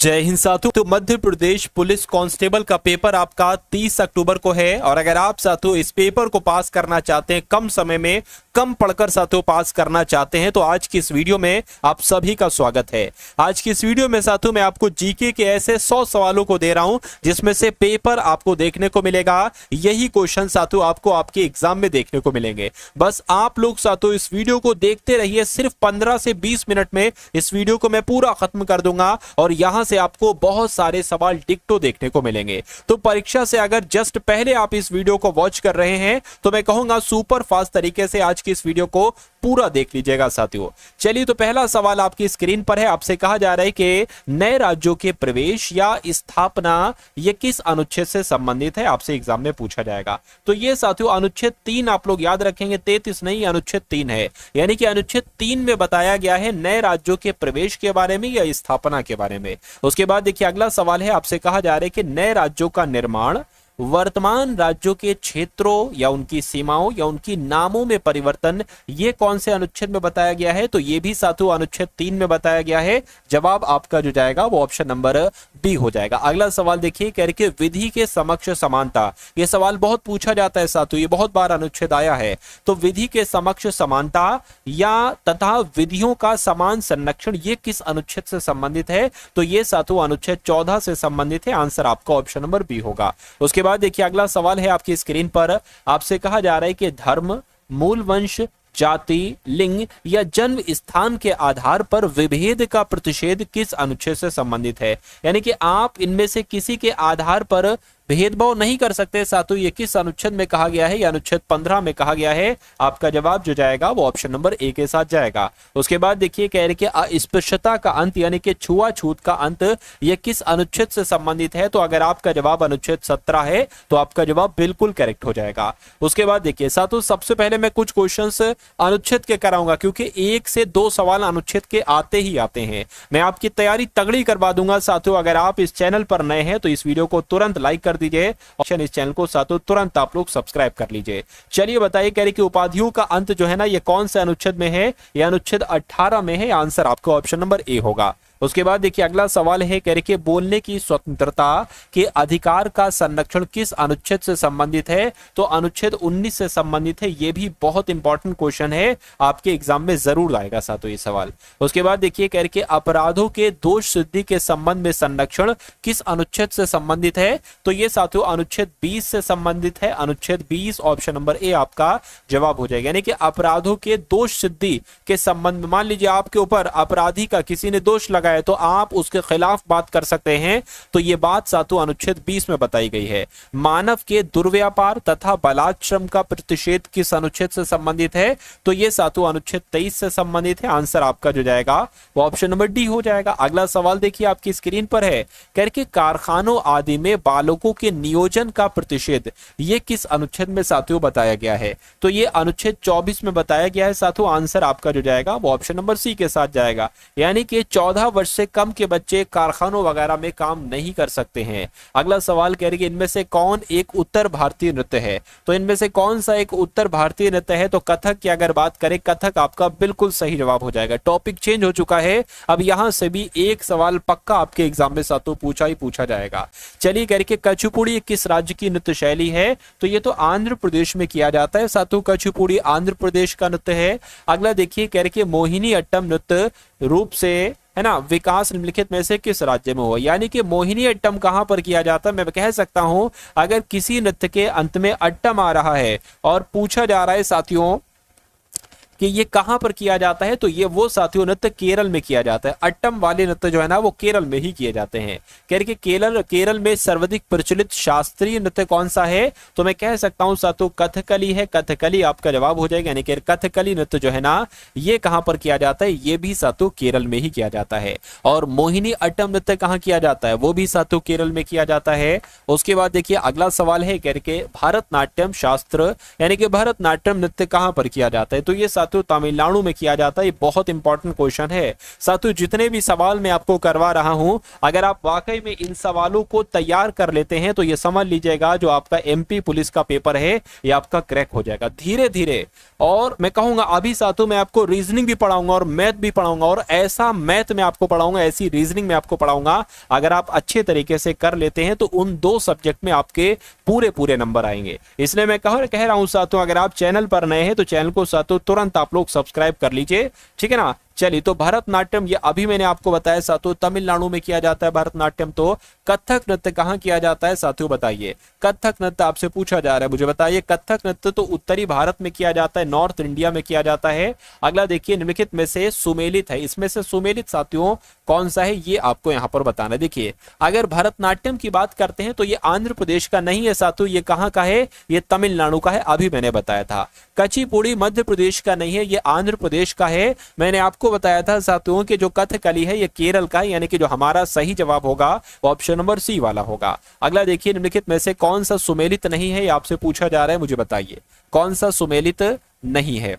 जय हिंद साथियों। तो मध्य प्रदेश पुलिस कांस्टेबल का पेपर आपका 30 अक्टूबर को है और अगर आप साथियों इस पेपर को पास करना चाहते हैं, कम समय में कम पढ़कर साथियों पास करना चाहते हैं, तो आज की इस वीडियो में आप सभी का स्वागत है। आज की इस वीडियो में साथियों मैं आपको जीके के ऐसे 100 सवालों को दे रहा हूं जिसमें से पेपर आपको देखने को मिलेगा। यही क्वेश्चन साथियों आपको आपके एग्जाम में देखने को मिलेंगे। बस आप लोग साथियों इस वीडियो को देखते रहिए। सिर्फ 15 से 20 मिनट में इस वीडियो को मैं पूरा खत्म कर दूंगा और यहां से आपको बहुत सारे सवाल डिक्टो देखने को मिलेंगे। तो परीक्षा से अगर जस्ट पहले आप इस वीडियो को वॉच कर रहे हैं तो मैं कहूंगा सुपर फास्ट तरीके से आज की इस वीडियो को पूरा देख लीजिएगा साथियों। चलिए, तो पहला सवाल आपकी स्क्रीन पर है। आपसे कहा जा रहा है कि नए राज्यों के प्रवेश या स्थापना ये किस अनुच्छेद से संबंधित है, आपसे एग्जाम में पूछा जाएगा। तो ये साथियों अनुच्छेद 3 आप लोग याद रखेंगे, 33 नहीं, अनुच्छेद 3 है। यानी कि अनुच्छेद 3 में बताया गया है नए राज्यों के प्रवेश के बारे में या स्थापना के बारे में। उसके बाद देखिए अगला सवाल है। आपसे कहा जा रहा है कि नए राज्यों का निर्माण वर्तमान राज्यों के क्षेत्रों या उनकी सीमाओं या उनकी नामों में परिवर्तन ये कौन से अनुच्छेद में बताया गया है, तो ये भी साथियों अनुच्छेद 3 में बताया गया है। जवाब आपका जो जाएगा वो ऑप्शन नंबर बी हो जाएगा। अगला सवाल देखिए, कह रहे कि विधि के समक्ष समानता। ये सवाल बहुत पूछा जाता है साथियों, ये बहुत बार अनुच्छेद आया है। तो विधि के समक्ष समानता या तथा विधियों का समान संरक्षण ये किस अनुच्छेद से संबंधित है, तो ये साथियों अनुच्छेद 14 से संबंधित है। आंसर आपका ऑप्शन नंबर बी होगा। उसके बाद देखिए अगला सवाल है आपकी स्क्रीन पर। आपसे कहा जा रहा है कि धर्म, मूल वंश, जाति, लिंग या जन्म स्थान के आधार पर विभेद का प्रतिषेध किस अनुच्छेद से संबंधित है। यानी कि आप इनमें से किसी के आधार पर भेदभाव नहीं कर सकते साथियों। ये किस अनुच्छेद में कहा गया है, या अनुच्छेद 15 में कहा गया है। आपका जवाब जो जाएगा वो ऑप्शन नंबर ए के साथ जाएगा। उसके बाद देखिए कह रहे कि अस्पृश्यता का अंत यानी कि छुआछूत का अंत ये किस अनुच्छेद से संबंधित है, तो अगर आपका जवाब अनुच्छेद 17 है तो आपका जवाब बिल्कुल करेक्ट हो जाएगा। उसके बाद देखिए साथियों सबसे पहले मैं कुछ क्वेश्चंस अनुच्छेद के कराऊंगा क्योंकि 1 से 2 सवाल अनुच्छेद के आते ही आते हैं। मैं आपकी तैयारी तगड़ी करवा दूंगा साथियों। अगर आप इस चैनल पर नए हैं तो इस वीडियो को तुरंत लाइक कर दीजिए और इस चैनल को साथियों तुरंत आप लोग सब्सक्राइब कर लीजिए। चलिए बताइए, कह रहे कि उपाधियों का अंत जो है ना ये कौन से अनुच्छेद में है, यह अनुच्छेद 18 में है। आंसर आपका ऑप्शन नंबर ए होगा। उसके बाद देखिए अगला सवाल है, कह रहे कि बोलने की स्वतंत्रता के अधिकार का संरक्षण किस अनुच्छेद से संबंधित है, तो अनुच्छेद 19 से संबंधित है। यह भी बहुत इंपॉर्टेंट क्वेश्चन है, आपके एग्जाम में जरूर आएगा साथियों ये सवाल। उसके बाद देखिए कह रहे कि अपराधों के दोष सिद्धि के संबंध में संरक्षण किस अनुच्छेद से संबंधित है, तो ये साथियों अनुच्छेद 20 से संबंधित है। अनुच्छेद 20 ऑप्शन नंबर ए आपका जवाब हो जाएगा। यानी कि अपराधों के दोष सिद्धि के संबंध में मान लीजिए आपके ऊपर अपराधी का किसी ने दोष लगा है तो आप उसके खिलाफ बात कर सकते हैं, तो यह बात साथियों अनुच्छेद 20 में बताई गई है। मानव के दुर्व्यापार तथा बलात्श्रम का प्रतिषेध किस अनुच्छेद से संबंधित है, तो यह साथियों अनुच्छेद 23 से संबंधित है। आंसर आपका जो जाएगा वो ऑप्शन नंबर डी हो जाएगा। अगला सवाल देखिए आपकी स्क्रीन पर है, करके कारखानों आदि में बालकों के नियोजन का प्रतिषेध यह किस अनुच्छेद में साथियों बताया गया है, तो यह अनुच्छेद 24 में बताया गया है साथियों। आंसर आपका जो जाएगा वो ऑप्शन नंबर सी के साथ जाएगा। यानी कि 14 वर्ष से कम के बच्चे कारखानों वगैरह में काम नहीं कर सकते हैं। अगला सवाल कह रही है इनमें से कौन एक उत्तर भारतीय नृत्य है, तो इनमें से कौन सा एक उत्तर भारतीय नृत्य है, तो कथक की अगर बात करें कथक आपका बिल्कुल सही जवाब हो जाएगा। टॉपिक चेंज हो चुका है, अब यहां से भी एक सवाल पक्का आपके एग्जाम में साथियों पूछा ही पूछा जाएगा। चलिए कह रही कि कचिपुड़ी किस राज्य की नृत्य शैली है, तो ये तो आंध्र प्रदेश में किया जाता है साथियों। कचिपुड़ी आंध्र प्रदेश का नृत्य है। अगला देखिए कह रही कि मोहिनी अट्टम नृत्य रूप से है ना विकास निम्नलिखित में से किस राज्य में हुआ, यानी कि मोहिनी अट्टम कहां पर किया जाता है। मैं कह सकता हूं अगर किसी नृत्य के अंत में अट्टम आ रहा है और पूछा जा रहा है साथियों कि ये कहां पर किया जाता है, तो ये वो साथियों नृत्य केरल में किया जाता है। अट्टम वाले नृत्य जो है ना वो केरल में ही किए जाते हैं। कह रहे कि केरल में सर्वाधिक प्रचलित शास्त्रीय नृत्य कौन सा है, तो मैं कह सकता हूं साथियों कथकली है। कथकली आपका जवाब हो जाएगा। यानी कि कथकली नृत्य जो है ना ये कहां पर किया जाता है, ये भी साथियों केरल में ही किया जाता है। और मोहिनी अट्टम नृत्य कहां किया जाता है, वो भी साथियों केरल में किया जाता है। उसके बाद देखिए अगला सवाल है, कह रहे कि भारतनाट्यम शास्त्र यानी कि भरतनाट्यम नृत्य कहां पर किया जाता है, तो ये साथियों तमिलनाडु में किया जाता है। ये बहुत इंपॉर्टेंट क्वेश्चन है साथियों। जितने भी सवाल मैं आपको करवा रहा हूं, अगर आप वाकई में इन सवालों को तैयार कर लेते हैं तो ये समझ लीजिएगा जो आपका एमपी पुलिस का पेपर है ये आपका क्रैक हो जाएगा धीरे धीरे। और मैं कहूंगा अभी साथियों मैं आपको रीजनिंग भी पढ़ाऊंगा और मैथ भी पढ़ाऊंगा, और ऐसा मैथ में आपको पढ़ाऊंगा, ऐसी रीजनिंग में आपको पढ़ाऊंगा, अगर आप अच्छे तरीके से कर लेते हैं तो उन 2 सब्जेक्ट में आपके पूरे नंबर आएंगे। इसलिए मैं कह रहा हूं साथियों, अगर आप चैनल पर नए हैं तो चैनल को साथियों तुरंत आप लोग सब्सक्राइब कर लीजिए, ठीक है ना। चलिए, तो भरतनाट्यम ये अभी मैंने आपको बताया साथियों तमिलनाडु में किया जाता है भरतनाट्यम। तो कथक नृत्य कहां किया जाता है साथियों बताइए। कथक नृत्य आपसे पूछा जा रहा है, मुझे बताइए। कथक नृत्य तो उत्तरी भारत में किया जाता है, नॉर्थ इंडिया में किया जाता है। अगला देखिए, निम्नलिखित में से सुमेलित है, इसमें से सुमेलित साथियों कौन सा है ये आपको यहां पर बताना है। देखिए, अगर भरतनाट्यम की बात करते हैं तो ये आंध्र प्रदेश का नहीं है साथियों, ये कहां का है, ये तमिलनाडु का है, अभी मैंने बताया था। कचिपुड़ी मध्य प्रदेश का नहीं है, ये आंध्र प्रदेश का है। मैंने आपको बताया था साथियों कि जो कथकली है ये केरल का है, यानी कि जो हमारा सही जवाब होगा वो ऑप्शन नंबर सी वाला होगा। अगला देखिए, निम्नलिखित में से कौन सा सुमेलित नहीं है, ये आपसे पूछा जा रहा है, मुझे बताइए कौन सा सुमेलित नहीं है।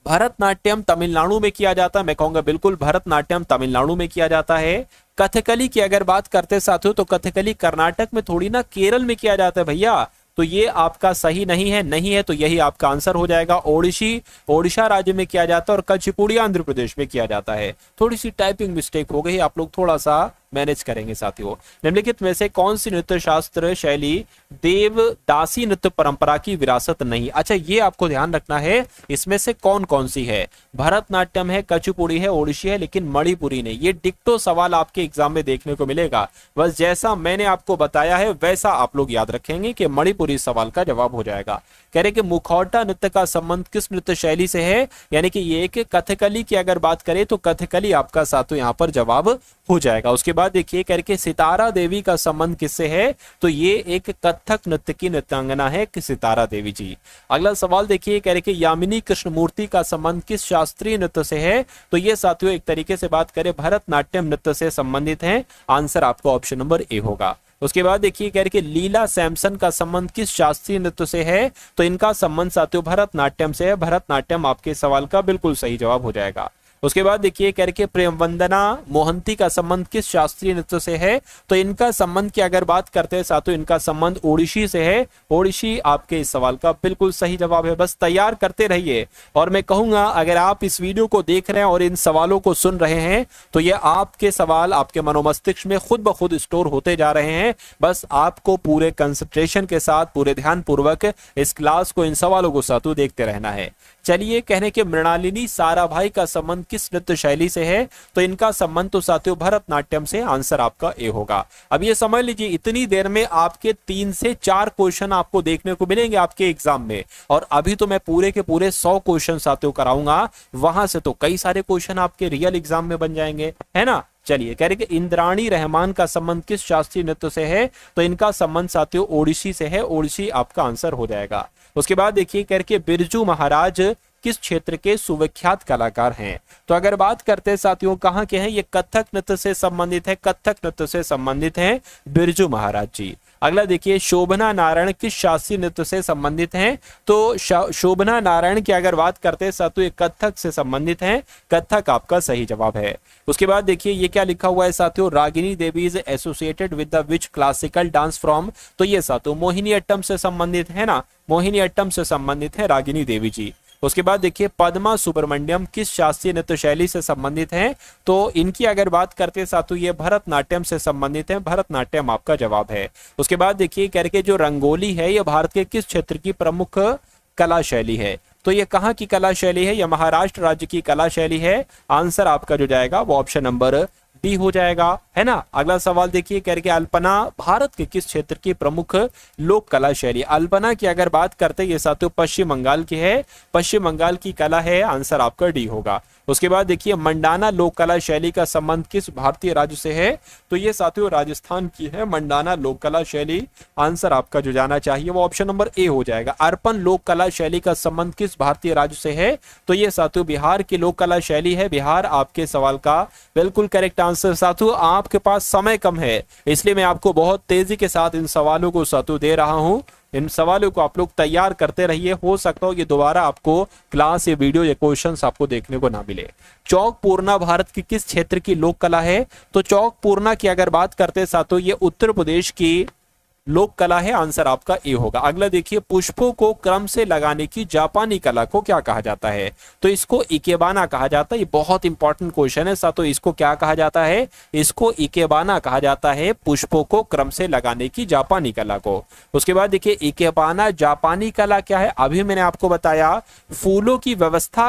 भरतनाट्यम तमिलनाडु में किया जाता है, मैं कहूंगा बिल्कुल भरतनाट्यम तमिलनाडु में किया जाता है। कथकली की अगर बात करते साथियों तो कथकली कर्नाटक में थोड़ी ना, केरल में किया जाता है भैया, तो ये आपका सही नहीं है, तो यही आपका आंसर हो जाएगा। ओडिशा राज्य में किया जाता है और कचिपुड़ी आंध्र प्रदेश में किया जाता है। थोड़ी सी टाइपिंग मिस्टेक हो गई, आप लोग थोड़ा सा मैनेज करेंगे साथियों। निम्नलिखित में से कौन सी नृत्य शास्त्र शैली देवदासी नृत्य परंपरा की विरासत नहीं। अच्छा, ये आपको ध्यान रखना है, इसमें से कौन कौन सी है। भरतनाट्यम है, कचिपुड़ी है, ओडिसी है, लेकिन मणिपुरी नहीं। ये डिक्टो सवाल आपके एग्जाम में देखने को मिलेगा, बस जैसा मैंने आपको बताया है वैसा आप लोग याद रखेंगे कि मणिपुरी सवाल का जवाब हो जाएगा। कह रहे कि मुखौटा नृत्य का संबंध किस नृत्य शैली से है, यानी कि ये एक कथकली की अगर बात करें तो कथकली आपका साथियों यहाँ पर जवाब हो जाएगा। उसके बाद देखिए करके सितारा देवी का संबंध किससे है, तो ये एक कथक नृत्य की नृत्यांगना है कि सितारा देवी जी। अगला सवाल देखिए कह रहे कि यामिनी कृष्णमूर्ति का संबंध किस शास्त्रीय नृत्य से है, तो ये साथियों एक तरीके से बात करें भरतनाट्यम नृत्य से संबंधित है। आंसर आपका ऑप्शन नंबर ए होगा। उसके बाद देखिए कह रहे कि लीला सैमसन का संबंध किस शास्त्रीय नृत्य से है, तो इनका संबंध साथियों भरतनाट्यम से है। भरतनाट्यम आपके सवाल का बिल्कुल सही जवाब हो जाएगा। उसके बाद देखिए कह रहे कि प्रेमवंदना मोहंती का संबंध किस शास्त्रीय नृत्य से है, तो इनका संबंध की अगर बात करते हैं साथियों इनका संबंध ओडिसी से है। ओडिसी आपके इस सवाल का बिल्कुल सही जवाब है, बस तैयार करते रहिए। और मैं कहूंगा अगर आप इस वीडियो को देख रहे हैं और इन सवालों को सुन रहे हैं तो ये आपके सवाल आपके मनोमस्तिष्क में खुद ब खुद स्टोर होते जा रहे हैं। बस आपको पूरे कंसंट्रेशन के साथ पूरे ध्यान पूर्वक इस क्लास को इन सवालों को साथियों देखते रहना है। चलिए कहने के मृणालिनी साराभाई का संबंध किस नृत्य शैली से है, तो इनका संबंध तो साथियों भरतनाट्यम से। आंसर आपका ए होगा। अब ये समझ लीजिए इतनी देर में आपके 3 से 4 क्वेश्चन आपको देखने को मिलेंगे आपके एग्जाम में, और अभी तो मैं पूरे के पूरे 100 क्वेश्चन साथियों कराऊंगा। वहां से तो कई सारे क्वेश्चन आपके रियल एग्जाम में बन जाएंगे, है ना। चलिए कह रहे कि इंद्राणी रहमान का संबंध किस शास्त्रीय नृत्य से है, तो इनका संबंध साथियों ओडिसी से है। ओडिसी आपका आंसर हो जाएगा। उसके बाद देखिए कह रहे कि बिरजू महाराज किस क्षेत्र के सुविख्यात कलाकार हैं, तो अगर बात करते हैं साथियों कहां के हैं, ये कथक नृत्य से संबंधित है। कथक नृत्य से संबंधित हैं बिरजू महाराज जी। अगला देखिए शोभना नारायण किस शास्त्रीय नृत्य से संबंधित हैं, तो शोभना नारायण की अगर बात करते हैं साथियों ये कथक से संबंधित हैं। कथक आपका सही जवाब है। उसके बाद देखिए ये क्या लिखा हुआ है साथियों, Ragini Devi is associated with the which classical dance from, तो ये साथियों मोहिनी अट्टम से संबंधित है ना, मोहिनी अट्टम से संबंधित है रागिनी देवी जी। उसके बाद देखिए पद्मा सुब्रमण्यम किस शास्त्रीय नृत्य शैली से संबंधित हैं, तो इनकी अगर बात करते हैं साथियों ये भरतनाट्यम से संबंधित है। भरतनाट्यम आपका जवाब है। उसके बाद देखिए कह रहे कि जो रंगोली है ये भारत के किस क्षेत्र की प्रमुख कला शैली है, तो ये कहाँ की कला शैली है, यह महाराष्ट्र राज्य की कला शैली है। आंसर आपका जो जाएगा वो ऑप्शन नंबर डी हो जाएगा, है ना। अगला सवाल देखिए कह रहे कि अल्पना भारत के किस क्षेत्र की प्रमुख लोक कला शैली। अल्पना की अगर बात करते हैं ये साथियों पश्चिम बंगाल की है, पश्चिम बंगाल की कला है। आंसर आपका डी होगा। उसके बाद देखिए मंडाना लोक कला शैली का संबंध किस भारतीय राज्य से है, तो ये साथियों राजस्थान की है मंडाना लोक कला शैली। आंसर आपका जो जाना चाहिए वो ऑप्शन नंबर ए हो जाएगा। अर्पण लोक कला शैली का संबंध किस भारतीय राज्य से है, तो ये साथियों बिहार की लोक कला शैली है। बिहार आपके सवाल का बिल्कुल करेक्ट आंसर। साथियों आपके पास समय कम है इसलिए मैं आपको बहुत तेजी के साथ इन सवालों को साथियों दे रहा हूं। इन सवालों को आप लोग तैयार करते रहिए, हो सकता हो ये दोबारा आपको क्लास या वीडियो या क्वेश्चंस आपको देखने को ना मिले। चौक पूर्णा भारत की किस क्षेत्र की लोक कला है? तो चौक पूर्णा की अगर बात करते हैं साथियों, ये उत्तर प्रदेश की लोक कला है। आंसर आपका ए होगा। अगला देखिए, पुष्पों को क्रम से लगाने की जापानी कला को क्या कहा जाता है? तो इसको इकेबाना कहा जाता है। ये बहुत इंपॉर्टेंट क्वेश्चन है साथियों। इसको क्या कहा जाता है? इसको इकेबाना कहा जाता है, पुष्पों को क्रम से लगाने की जापानी कला को। उसके बाद देखिए, इकेबाना जापानी कला क्या है? अभी मैंने आपको बताया, फूलों की व्यवस्था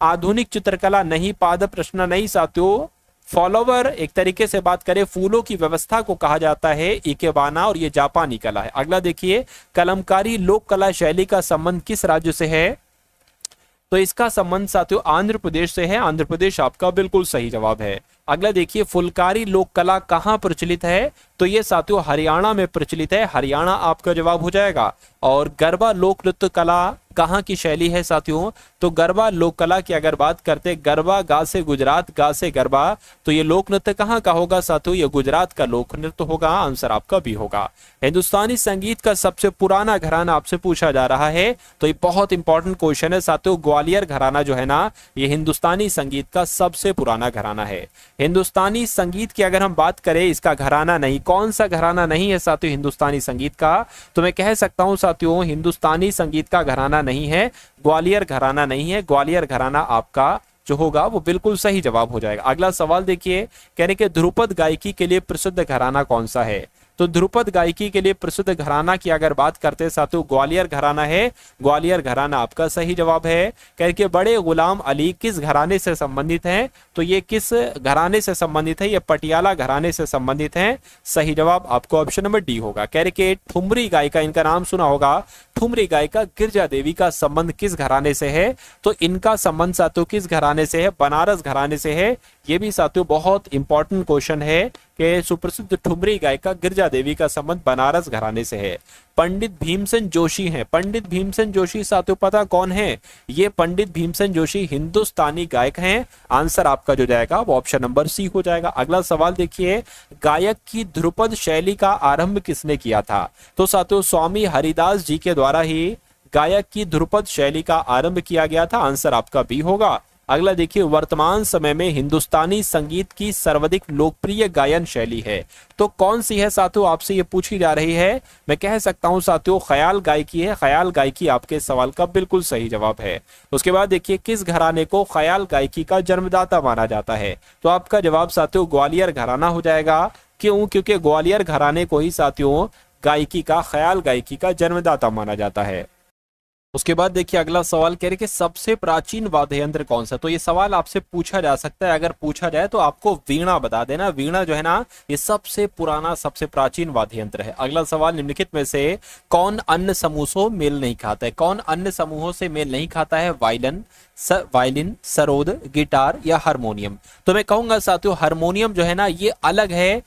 आधुनिक चित्रकला नहीं, पाद प्रश्न नहीं साथियों। फॉलोवर एक तरीके से बात करें, फूलों की व्यवस्था को कहा जाता है इकेबाना, और ये जापानी कला है। अगला देखिए, कलमकारी लोक कला शैली का संबंध किस राज्य से है? तो इसका संबंध साथियों आंध्र प्रदेश से है। आंध्र प्रदेश आपका बिल्कुल सही जवाब है। अगला देखिए, फुलकारी लोक कला कहां प्रचलित है? तो ये साथियों हरियाणा में प्रचलित है। हरियाणा आपका जवाब हो जाएगा। और गरबा लोक नृत्य कला कहां की शैली है साथियों? तो गरबा लोक कला की अगर बात करते, गरबा गा से गुजरात, गा से गरबा, तो ये लोक नृत्य कहां का होगा साथियों? ये गुजरात का लोक नृत्य होगा। आंसर आपका भी होगा। हिंदुस्तानी संगीत का सबसे पुराना घराना आपसे पूछा जा रहा है, तो ये बहुत इंपॉर्टेंट क्वेश्चन है साथियों। ग्वालियर घराना जो है ना, ये हिंदुस्तानी संगीत का सबसे पुराना घराना है। हिंदुस्तानी संगीत की अगर हम बात करें, इसका घराना नहीं, कौन सा घराना नहीं है साथियों हिंदुस्तानी संगीत का? तो मैं कह सकता हूं साथियों, हिंदुस्तानी संगीत का घराना नहीं है, ग्वालियर घराना नहीं है। ग्वालियर घराना आपका जो होगा वो बिल्कुल सही जवाब हो जाएगा। अगला सवाल देखिए, कह रहे कि ध्रुपद गायकी के लिए प्रसिद्ध घराना कौन सा है? तो ध्रुपद गायकी के लिए प्रसिद्ध घराना की अगर बात करते हैं साथियों, ग्वालियर घराना है। ग्वालियर घराना आपका सही जवाब है। कह के बड़े गुलाम अली किस घराने से संबंधित हैं? तो ये किस घराने से संबंधित है? ये पटियाला घराने से संबंधित हैं। सही जवाब आपको ऑप्शन नंबर डी होगा। कह रहे कि ठुमरी गायिका, इनका नाम सुना होगा, ठुमरी गायिका गिरजा देवी का संबंध किस घराने से है? तो इनका संबंध साथियों किस घराने से है? बनारस घराने से है। ये भी साथियों बहुत इंपॉर्टेंट क्वेश्चन है कि सुप्रसिद्ध ठुमरी गायिका गिरजा देवी का संबंध बनारस घराने से है। पंडित भीमसेन जोशी हैं। पंडित भीमसेन जोशी साथियों पता कौन है? ये पंडित भीमसेन जोशी हिंदुस्तानी गायक हैं। आंसर आपका जो जाएगा वो ऑप्शन नंबर सी हो जाएगा। अगला सवाल देखिए, गायक की ध्रुपद शैली का आरंभ किसने किया था? तो साथियों स्वामी हरिदास जी के द्वारा ही गायक की ध्रुपद शैली का आरंभ किया गया था। आंसर आपका बी होगा। अगला देखिए, वर्तमान समय में हिंदुस्तानी संगीत की सर्वाधिक लोकप्रिय गायन शैली है, तो कौन सी है साथियों? आपसे ये पूछी जा रही है। मैं कह सकता हूं साथियों ख्याल गायकी है। ख्याल गायकी आपके सवाल का बिल्कुल सही जवाब है। उसके बाद देखिए, किस घराने को ख्याल गायकी का जन्मदाता माना जाता है? तो आपका जवाब साथियों ग्वालियर घराना हो जाएगा। क्यों? क्योंकि ग्वालियर घराने को ही साथियों गायकी का, ख्याल गायकी का जन्मदाता माना जाता है। उसके बाद देखिए, अगला सवाल कह रहे कि सबसे प्राचीन वाद्य यंत्र कौन सा? तो ये सवाल आपसे पूछा जा सकता है। अगर पूछा जाए तो आपको वीणा बता देना। वीणा जो है ना, ये सबसे पुराना, सबसे प्राचीन वाद्य यंत्र है। अगला सवाल, निम्नलिखित में से कौन अन्य समूहों मेल नहीं खाता है? कौन अन्य समूहों से मेल नहीं खाता है? वायलिन, सरोद, गिटार या हारमोनियम? तो मैं कहूंगा साथियों हारमोनियम जो है ना, ये अलग है,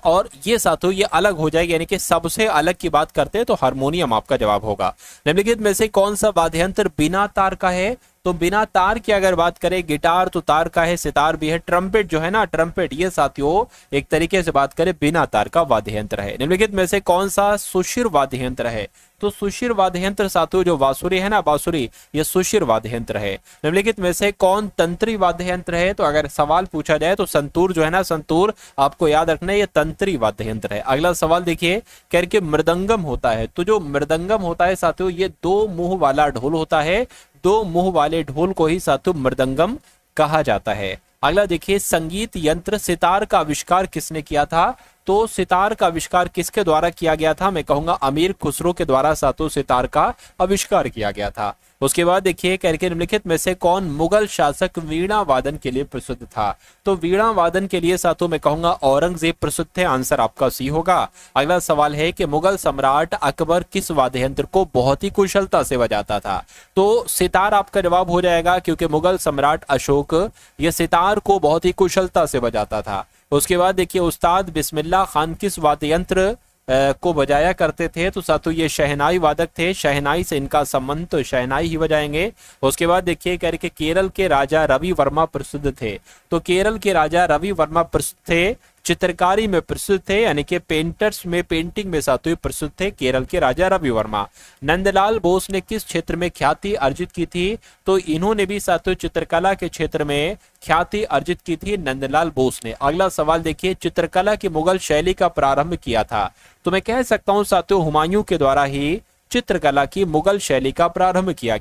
और ये साथियों ये अलग हो जाएगी, यानी कि सबसे अलग की बात करते हैं तो हारमोनियम आपका जवाब होगा। निम्नलिखित में से कौन सा वाद्य यंत्र बिना तार का है? तो बिना तार की अगर बात करें, गिटार तो तार का है, सितार भी है, ट्रम्पेट जो है ना, ट्रम्पेट ये साथियों एक तरीके से बात करें बिना तार का वाद्य यंत्र है। निम्नलिखित में से कौन सा सुशिर वाद्य यंत्र है? तो सुशिर वाद्य यंत्र साथियों जो बांसुरी है ना, बांसुरी, ये सुशिर वाद्य यंत्र है। निम्नलिखित में से कौन तंत्री वाद्य यंत्र है? तो अगर सवाल पूछा जाए तो संतूर जो है ना, संतूर आपको याद रखना है, ये तंत्री वाद्य यंत्र है। अगला सवाल देखिए, कह के मृदंगम होता है। तो जो मृदंगम होता है साथियों, ये दो मुंह वाला ढोल होता है। दो मुंह वाले ढोल को ही साथियों मृदंगम कहा जाता है। अगला देखिए, संगीत यंत्र सितार का आविष्कार किसने किया था? तो सितार का आविष्कार किसके द्वारा किया गया था? मैं कहूंगा अमीर खुसरो के द्वारा साथियों सितार का आविष्कार किया गया था। उसके बाद देखिए, करके निम्नलिखित में से कौन मुगल शासक वीणा वादन के लिए प्रसिद्ध था? तो वीणा वादन के लिए साथियों मैं कहूंगा औरंगजेब प्रसिद्ध थे। आंसर आपका सी होगा। अगला सवाल है कि मुगल सम्राट अकबर किस वाद्य यंत्र को बहुत ही कुशलता से बजाता था? तो सितार आपका जवाब हो जाएगा, क्योंकि मुगल सम्राट अशोक ये सितार को बहुत ही कुशलता से बजाता था। उसके बाद देखिए, उस्ताद बिस्मिल्लाह खान किस वाद्य यंत्र को बजाया करते थे? तो साथियों ये शहनाई वादक थे। शहनाई से इनका संबंध, तो शहनाई ही बजाएंगे। उसके बाद देखिए, कह रहे कि केरल के राजा रवि वर्मा प्रसिद्ध थे। तो केरल के राजा रवि वर्मा प्रसिद्ध थे चित्रकारी में प्रसिद्ध थे, यानी कि पेंटर्स में, पेंटिंग में साथियों प्रसिद्ध थे, केरल के राजा रवि वर्मा। नंदलाल बोस ने किस क्षेत्र में ख्याति अर्जित की थी? तो इन्होंने भी साथियों चित्रकला के क्षेत्र में ख्याति अर्जित की थी, नंदलाल बोस ने। अगला सवाल देखिए, चित्रकला की मुगल शैली का प्रारंभ किया था? तो मैं कह सकता हूं साथियों हुमायूं के द्वारा ही चित्रकला की मुगल शैली का प्रारंभ किया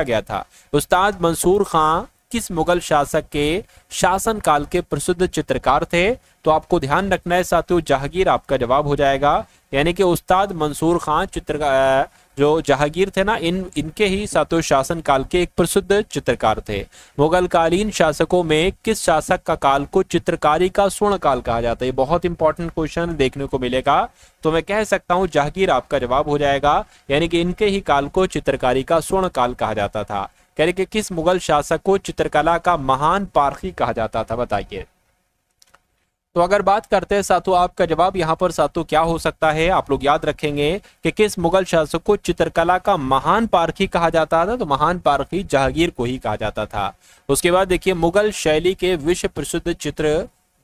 गया था। उस्ताद मंसूर खां किस मुगल शासक के शासन काल के प्रसिद्ध चित्रकार थे? तो आपको ध्यान रखना है साथियों, जहांगीर आपका जवाब हो जाएगा। यानी कि उस्ताद मंसूर खां जो जहांगीर थे ना, इनके ही साथियों शासन काल के एक प्रसिद्ध चित्रकार थे। मुगल कालीन शासकों में किस शासक का काल को चित्रकारी का स्वर्ण काल कहा जाता है? बहुत इंपॉर्टेंट क्वेश्चन देखने को मिलेगा। तो मैं कह सकता हूं जहांगीर आपका जवाब हो जाएगा, यानी कि इनके ही काल को चित्रकारी का स्वर्ण काल कहा जाता था। कह रहे कि किस मुगल शासक को चित्रकला का महान पारखी कहा जाता था? बताइए। तो अगर बात करते हैं साथियों, आपका जवाब यहाँ पर साथियों क्या हो सकता है? आप लोग याद रखेंगे कि किस मुगल शासक को चित्रकला का महान पारखी कहा जाता था? तो महान पारखी जहांगीर को ही कहा जाता था। उसके बाद देखिए, मुगल शैली के विश्व प्रसिद्ध चित्र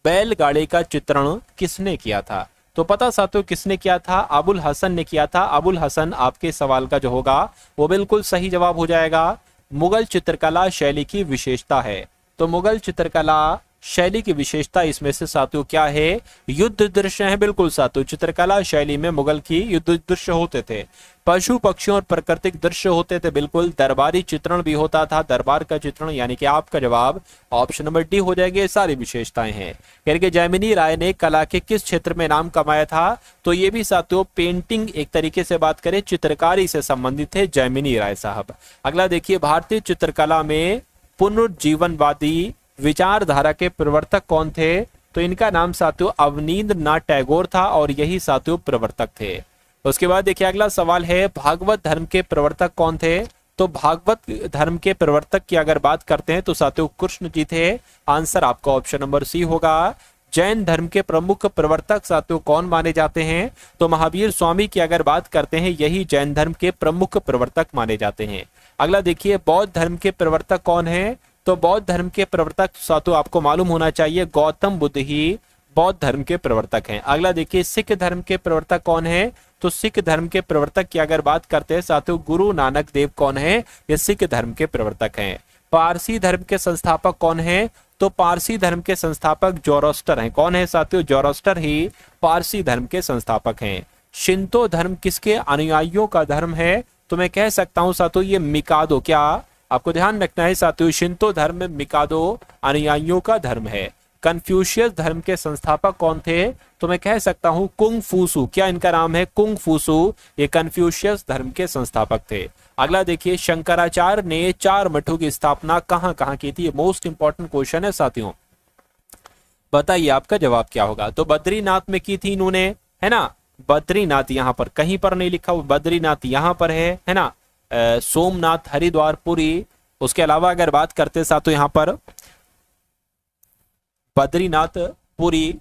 बैलगाड़ी का चित्रण किसने किया था? तो पता साथियों किसने किया था? अबुल हसन ने किया था। अबुल हसन आपके सवाल का जो होगा वो बिल्कुल सही जवाब हो जाएगा। मुगल चित्रकला शैली की विशेषता है, तो मुगल चित्रकला शैली की विशेषता इसमें से साथियों क्या है? युद्ध दृश्य है। बिल्कुल साथियों, चित्रकला शैली में मुगल की युद्ध दृश्य होते थे, पशु पक्षियों और प्राकृतिक दृश्य होते थे। बिल्कुल, दरबारी चित्रण भी होता था, दरबार का चित्रण, यानी कि आपका जवाब ऑप्शन नंबर डी हो जाएगी। ये सारी विशेषताएं हैं। यानी जैमिनी राय ने कला के किस क्षेत्र में नाम कमाया था? तो ये भी साथियों पेंटिंग, एक तरीके से बात करें चित्रकारी से संबंधित है, जैमिनी राय साहब। अगला देखिए, भारतीय चित्रकला में पुनर्जीवनवादी विचारधारा के प्रवर्तक कौन थे? तो इनका नाम साथियों अवनींद्रनाथ टैगोर था, और यही साथियों प्रवर्तक थे। उसके बाद देखिए, अगला सवाल है, भागवत धर्म के प्रवर्तक कौन थे? तो भागवत धर्म के प्रवर्तक की अगर बात करते हैं तो साथियों कृष्ण जी थे। आंसर आपका ऑप्शन नंबर सी होगा। जैन धर्म के प्रमुख प्रवर्तक साथियों कौन माने जाते हैं? तो महावीर स्वामी की अगर बात करते हैं, यही जैन धर्म के प्रमुख प्रवर्तक माने जाते हैं। अगला देखिए, बौद्ध धर्म के प्रवर्तक कौन है? तो बौद्ध धर्म के प्रवर्तक साथियों आपको मालूम होना चाहिए, गौतम बुद्ध ही बौद्ध धर्म के प्रवर्तक हैं। अगला देखिए, सिख धर्म के प्रवर्तक कौन है? तो सिख धर्म के प्रवर्तक की अगर बात करते हैं साथियों, गुरु नानक देव कौन है? ये सिख धर्म के प्रवर्तक हैं। पारसी धर्म के संस्थापक कौन है? तो पारसी धर्म के संस्थापक जोरोस्टर हैं। कौन है साथियों? जोरोस्टर ही पारसी धर्म के संस्थापक हैं। शिंतो धर्म किसके अनुयायियों का धर्म है? तो मैं कह सकता हूं साथियों ये मिकादो, क्या आपको ध्यान रखना है साथियों, शिंतो धर्म में मिकादो अनुयायियों का धर्म है। कन्फ्यूशियस धर्म के संस्थापक कौन थे? तो मैं कह सकता हूं कुंग फूसू, क्या इनका नाम है? कुंग फूसू, ये कन्फ्यूशियस धर्म के संस्थापक थे। अगला देखिए, शंकराचार्य ने 4 मठों की स्थापना कहां कहां की थी? ये मोस्ट इंपॉर्टेंट क्वेश्चन है साथियों, बताइए आपका जवाब क्या होगा? तो बद्रीनाथ में की थी इन्होंने, है ना। बद्रीनाथ यहाँ पर कहीं पर नहीं लिखा, बद्रीनाथ यहाँ पर है ना। सोमनाथ, हरिद्वार, पुरी। उसके अलावा अगर बात करते साथियों यहाँ पर बद्रीनाथ, पुरी,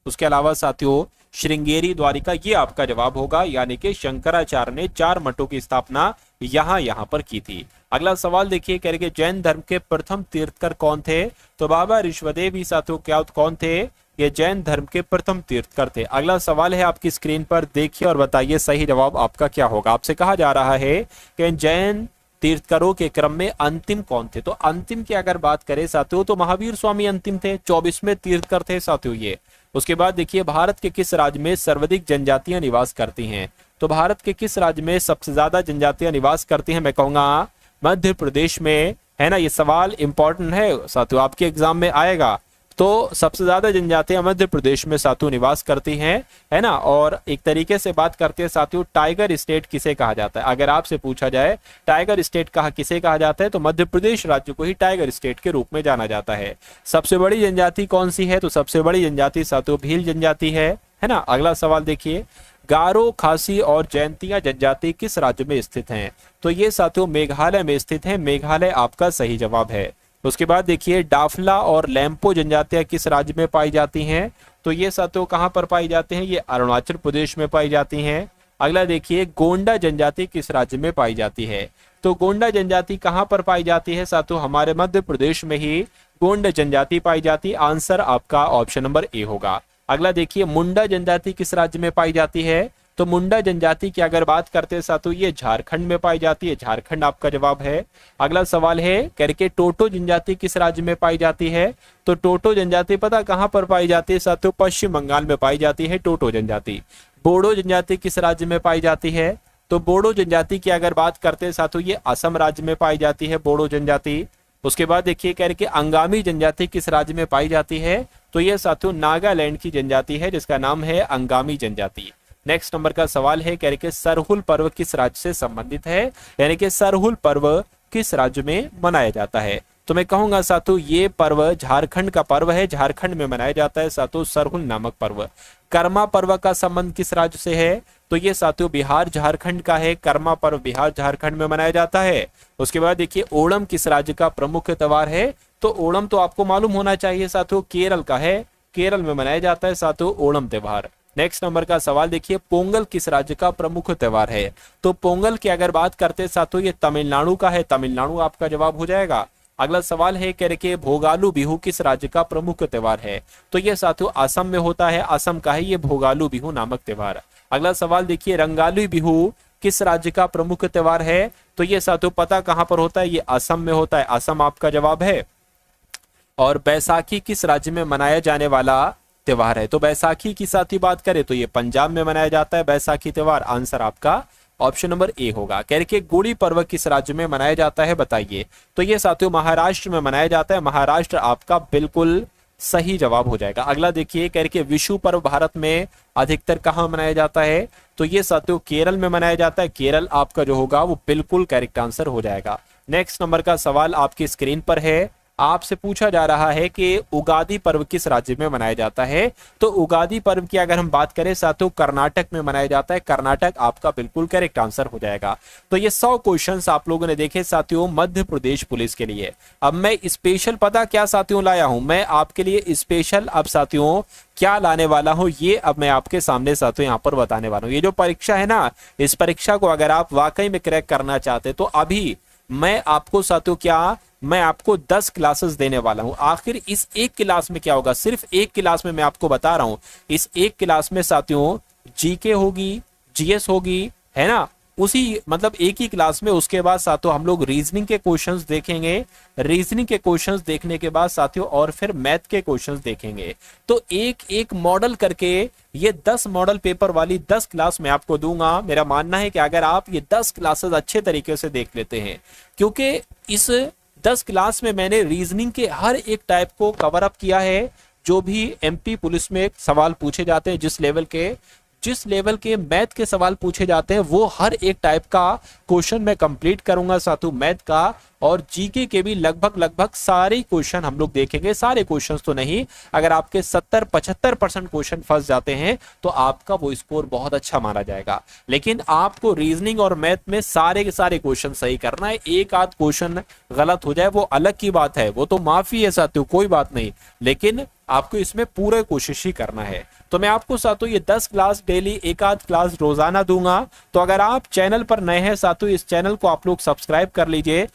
उसके अलावा साथियों श्रृंगेरी, द्वारिका, ये आपका जवाब होगा। यानी कि शंकराचार्य ने 4 मठों की स्थापना यहाँ पर की थी। अगला सवाल देखिए, कह रहे जैन धर्म के प्रथम तीर्थकर कौन थे? तो बाबा ऋषभदेव ही साथियों क्या कौन थे? ये जैन धर्म के प्रथम तीर्थकर थे। अगला सवाल है आपकी स्क्रीन पर, देखिए और बताइए सही जवाब आपका क्या होगा। आपसे कहा जा रहा है कि जैन तीर्थकरों के क्रम में अंतिम कौन थे? तो अंतिम की अगर बात करें साथियों तो महावीर स्वामी अंतिम थे, 24वें तीर्थकर थे साथियों ये। उसके बाद देखिए, भारत के किस राज्य में सर्वाधिक जनजातियां निवास करती हैं? तो भारत के किस राज्य में सबसे ज्यादा जनजातियां निवास करती हैं? मैं कहूंगा मध्य प्रदेश में, है ना। ये सवाल इंपॉर्टेंट है साथियों, आपके एग्जाम में आएगा। तो सबसे ज्यादा जनजातियां मध्य प्रदेश में साथियों निवास करती हैं, है ना। और एक तरीके से बात करते हैं साथियों, टाइगर स्टेट किसे कहा जाता है? अगर आपसे पूछा जाए टाइगर स्टेट किसे कहा जाता है, तो मध्य प्रदेश राज्य को ही टाइगर स्टेट के रूप में जाना जाता है। सबसे बड़ी जनजाति कौन सी है? तो सबसे बड़ी जनजाति साथियों भील जनजाति है ना। अगला सवाल देखिए, गारो, खासी और जैंतिया जनजाति किस राज्य में स्थित हैं? तो ये साथियों मेघालय में स्थित है। मेघालय आपका सही जवाब है। उसके बाद देखिए, डाफला और लैंपो जनजातियां किस राज्य में पाई जाती हैं? तो ये साथियों कहां पर पाई जाती हैं? ये अरुणाचल प्रदेश में पाई जाती हैं। अगला देखिए, गोंडा जनजाति किस राज्य में पाई जाती है? तो गोंडा जनजाति कहां पर पाई जाती है साथियों? हमारे मध्य प्रदेश में ही गोंड जनजाति पाई जाती है। आंसर आपका ऑप्शन नंबर ए होगा। अगला देखिए, मुंडा जनजाति किस राज्य में पाई जाती है? तो मुंडा जनजाति की अगर बात करते हैं साथियों, ये झारखंड में पाई जाती है। झारखंड आपका जवाब है। अगला सवाल है करके टोटो जनजाति किस राज्य में पाई जाती है? तो टोटो जनजाति पता कहां पर पाई जाती है साथियों? पश्चिम बंगाल में पाई जाती है टोटो जनजाति। बोडो जनजाति किस राज्य में पाई जाती है? तो बोडो जनजाति की अगर बात करते हैं साथियों, ये असम राज्य में पाई जाती है बोडो जनजाति। उसके बाद देखिए करके अंगामी जनजाति किस राज्य में पाई जाती है? तो ये साथियों नागालैंड की जनजाति है जिसका नाम है अंगामी जनजाति। नेक्स्ट नंबर का सवाल है करके सरहुल पर्व किस राज्य से संबंधित है? यानी कि सरहुल पर्व किस राज्य में मनाया जाता है? तो मैं कहूंगा साथियों ये पर्व झारखंड का पर्व है, झारखंड में मनाया जाता है साथियों सरहुल नामक पर्व। कर्मा पर्व का संबंध किस राज्य से है? तो ये साथियों बिहार झारखंड का है। कर्मा पर्व बिहार झारखंड में मनाया जाता है। उसके बाद देखिए ओणम किस राज्य का प्रमुख त्योहार है? तो ओणम तो आपको मालूम होना चाहिए साथियों केरल का है, केरल में मनाया जाता है साथियों ओणम त्योहार। नेक्स्ट नंबर का सवाल देखिए, पोंगल किस राज्य का प्रमुख त्योहार है? तो पोंगल की अगर बात करते हैं साथियों ये तमिलनाडु का है, तमिलनाडु आपका जवाब हो जाएगा। अगला सवाल है करके भोगालू बिहू किस राज्य का प्रमुख त्योहार है? तो ये साथियों असम में होता है, असम का है ये भोगालू बिहू नामक त्योहार। अगला सवाल देखिए, रंगाली बिहू किस राज्य का प्रमुख त्योहार है? तो ये साथियों पता कहां पर होता है? ये असम में होता है, असम आपका जवाब है। और बैसाखी किस राज्य में मनाया जाने वाला त्योहार है? तो बैसाखी की साथी बात करें तो ये पंजाब में मनाया जाता है बैसाखी त्योहार। आंसर आपका ऑप्शन नंबर ए होगा। कह रहे कि गुड़ी पर्व किस राज्य में मनाया जाता है बताइए? तो ये साथियों महाराष्ट्र में मनाया जाता है, महाराष्ट्र आपका बिल्कुल सही जवाब हो जाएगा। अगला देखिए कह रहे कि विषु पर्व भारत में अधिकतर कहां मनाया जाता है? तो ये साथियों केरल में मनाया जाता है, केरल आपका जो होगा वो बिल्कुल करेक्ट आंसर हो जाएगा। नेक्स्ट नंबर का सवाल आपकी स्क्रीन पर है, आपसे पूछा जा रहा है कि उगादी पर्व किस राज्य में मनाया जाता है? तो उगादी पर्व की अगर हम बात करें साथियों कर्नाटक में मनाया जाता है, कर्नाटक आपका बिल्कुल करेक्ट आंसर हो जाएगा। तो ये 100 क्वेश्चंस आप लोगों ने देखे साथियों मध्य प्रदेश पुलिस के लिए। अब मैं स्पेशल पता क्या साथियों लाया हूं, मैं आपके लिए स्पेशल अब साथियों क्या लाने वाला हूं ये अब मैं आपके सामने साथियों यहां पर बताने वाला हूं। ये जो परीक्षा है ना, इस परीक्षा को अगर आप वाकई में क्रैक करना चाहते तो अभी मैं आपको साथियों क्या मैं आपको 10 क्लासेस देने वाला हूं। आखिर इस एक क्लास में क्या होगा, सिर्फ एक क्लास में मैं आपको बता रहा हूं, इस एक क्लास में साथियों जीके होगी, जीएस होगी, है ना, उसी मतलब एक ही क्लास में। उसके बाद साथियों हम लोग रीजनिंग के क्वेश्चंस देखेंगे, रीजनिंग के क्वेश्चंस देखने के बाद साथियों और फिर मैथ के क्वेश्चंस देखेंगे। तो एक एक मॉडल करके ये 10 मॉडल पेपर वाली 10 क्लास मैं आपको दूंगा। मेरा मानना है कि अगर आप ये 10 क्लासेस अच्छे तरीके से देख लेते हैं, क्योंकि इस 10 क्लास में मैंने रीजनिंग के हर एक टाइप को कवर अप किया है। जो भी एमपी पुलिस में सवाल पूछे जाते हैं, जिस लेवल के मैथ के सवाल पूछे जाते हैं, वो हर एक टाइप का क्वेश्चन मैं कंप्लीट करूंगा साथियों मैथ का। और जीके के भी लगभग सारे क्वेश्चन हम लोग देखेंगे, सारे क्वेश्चंस तो नहीं, अगर आपके 70-75% क्वेश्चन फंस जाते हैं तो आपका वो स्कोर बहुत अच्छा माना जाएगा। लेकिन आपको रीजनिंग और मैथ में सारे के सारे क्वेश्चन सही करना है। एक आध क्वेश्चन गलत हो जाए वो अलग की बात है, वो तो माफी है साथियों, कोई बात नहीं, लेकिन आपको इसमें पूरे कोशिश ही करना है। तो मैं आपको साथियों ये 10 क्लास डेली, एक आध क्लास रोजाना दूंगा। तो अगर आप चैनल पर नए हैं साथियों, इस चैनल को आप लोग सब्सक्राइब कर लीजिए।